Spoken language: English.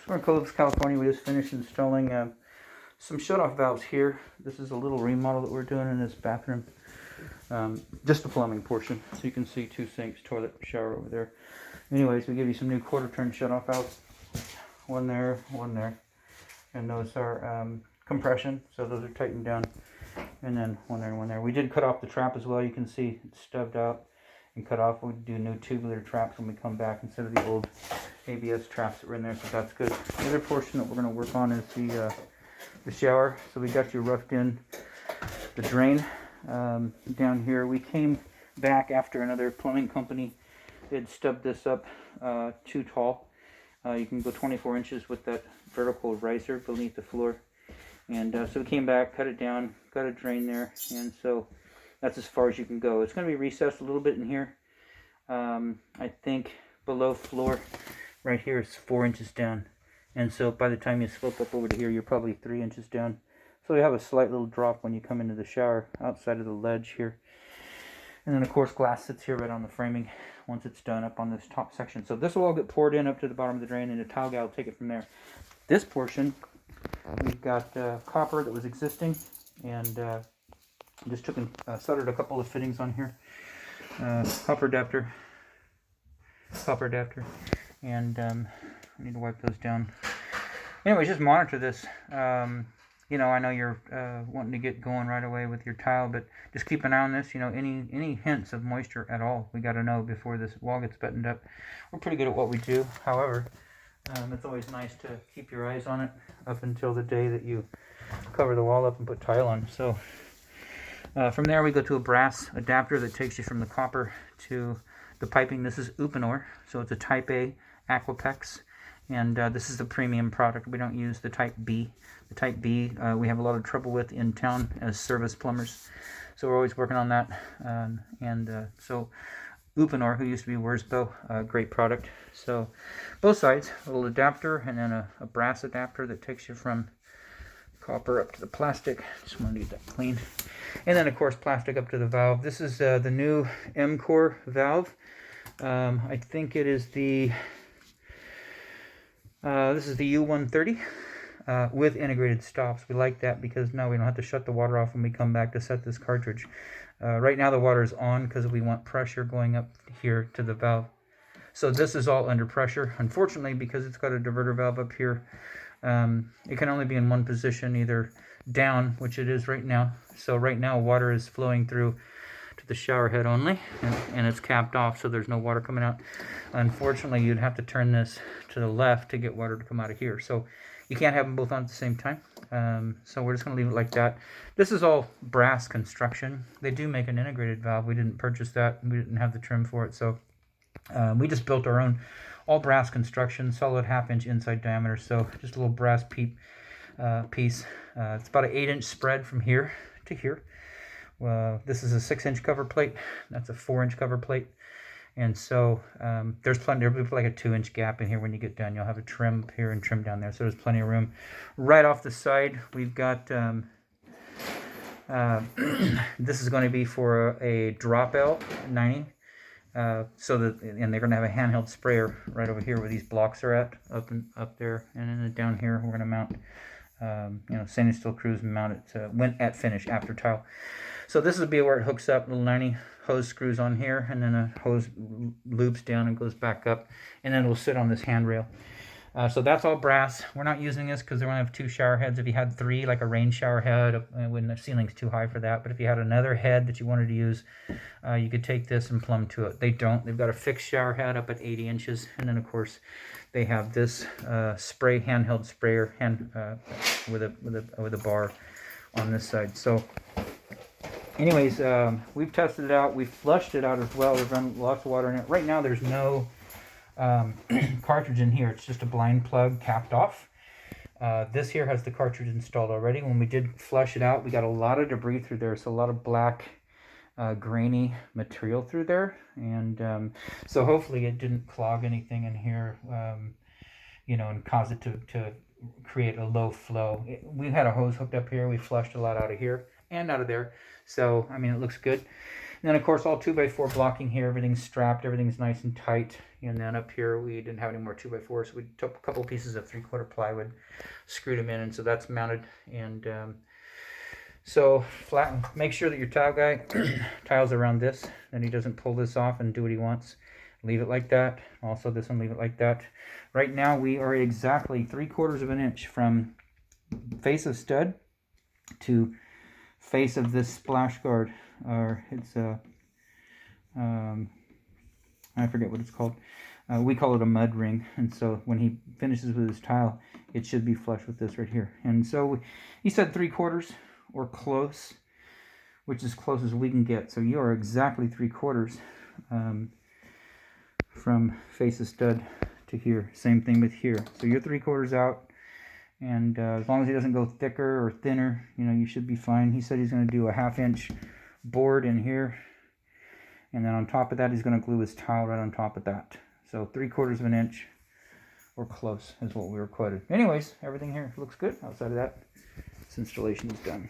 We're in Clovis, California. We just finished installing some shutoff valves here. This is a little remodel that we're doing in this bathroom. Just the plumbing portion. So you can see 2 sinks, toilet, shower over there. Anyways, we give you some new quarter turn shutoff valves. One there, and those are compression, so those are tightened down, and then one there and one there. We did cut off the trap as well. You can see it's stubbed out and cut off. We do new tubular traps when we come back instead of the old ABS traps that were in there, so that's good. The other portion that we're going to work on is the shower. So we got you roughed in the drain down here. We came back after another plumbing company had stubbed this up too tall. You can go 24 inches with that vertical riser beneath the floor. And so we came back, cut it down, got a drain there, and so that's as far as you can go. It's going to be recessed a little bit in here. I think below floor right here is 4 inches down. And so by the time you slope up over to here, you're probably 3 inches down. So you have a slight little drop when you come into the shower outside of the ledge here. And then of course glass sits here right on the framing once it's done up on this top section. So this will all get poured in up to the bottom of the drain, and a tile guy will take it from there. This portion, we've got copper that was existing, and just took and soldered a couple of fittings on here. Copper adapter, and I need to wipe those down. Anyways, just monitor this. You know, I know you're wanting to get going right away with your tile, but just keep an eye on this. You know, any hints of moisture at all, we got to know before this wall gets buttoned up. We're pretty good at what we do. However, it's always nice to keep your eyes on it up until the day that you cover the wall up and put tile on. So from there, we go to a brass adapter that takes you from the copper to the piping. This is Uponor, so it's a Type A Aquapex. And this is the premium product. We don't use the Type B. The Type B we have a lot of trouble with in town as service plumbers. So we're always working on that. So Uponor, who used to be Wurzbo, great product. So both sides, a little adapter, and then a brass adapter that takes you from copper up to the plastic. Just want to get that clean. And then of course plastic up to the valve. This is the new M-Core valve. I think it is the... this is the U130 with integrated stops. We like that because now we don't have to shut the water off when we come back to set this cartridge. Right now the water is on because we want pressure going up here to the valve. So this is all under pressure. Unfortunately, because it's got a diverter valve up here, it can only be in one position, either down, which it is right now. So right now water is flowing through to the shower head only, and it's capped off, so there's no water coming out. Unfortunately, you'd have to turn this to the left to get water to come out of here. So you can't have them both on at the same time. So we're just going to leave it like that. This is all brass construction. They do make an integrated valve. We didn't purchase that. We didn't have the trim for it. So we just built our own all brass construction, solid 1/2 inch inside diameter. So just a little brass piece. It's about an 8-inch spread from here to here. This is a 6-inch cover plate. That's a 4-inch cover plate. And so there's plenty, there'll be like a 2-inch gap in here when you get done. You'll have a trim up here and trim down there. So there's plenty of room. Right off the side, we've got, this is going to be for a drop L 90. And they're going to have a handheld sprayer right over here where these blocks are at, up there. And then down here, we're going to mount, stainless steel screws and mount it at finish after tile. So this will be where it hooks up, little 90 hose screws on here, and then a hose loops down and goes back up, and then it'll sit on this handrail. So that's all brass. We're not using this because they only have 2 shower heads. If you had 3, like a rain shower head, when the ceiling's too high for that, but if you had another head that you wanted to use, you could take this and plumb to it. They don't. They've got a fixed shower head up at 80 inches, and then of course they have this handheld sprayer with a bar on this side. So anyways, we've tested it out. We've flushed it out as well. We've run lots of water in it. Right now, there's no cartridge in here. It's just a blind plug capped off. This here has the cartridge installed already. When we did flush it out, we got a lot of debris through there. So a lot of black, grainy material through there. And so hopefully it didn't clog anything in here, and cause it to create a low flow. We had a hose hooked up here. We flushed a lot out of here and out of there. So, I mean, it looks good. And then of course all 2x4 blocking here, everything's strapped, everything's nice and tight. And then up here we didn't have any more 2x4, so we took a couple pieces of 3/4 plywood, screwed them in, and so that's mounted. And so flatten, make sure that your tile guy tiles around this, and he doesn't pull this off and do what he wants. Leave it like that. Also this one, leave it like that. Right now we are exactly 3/4 of an inch from face of stud to face of this splash guard, or it's a I forget what it's called. We call it a mud ring, and so when he finishes with his tile, it should be flush with this right here. And so he said 3/4 or close, which is close as we can get. So you are exactly 3/4 from face of stud to here. Same thing with here. So you're 3/4 out, and as long as he doesn't go thicker or thinner, you know, you should be fine. He said he's going to do a 1/2 inch board in here, and then on top of that he's going to glue his tile right on top of that. So 3/4 of an inch or close is what we were quoted. Anyways, everything here looks good. Outside of that, this installation is done.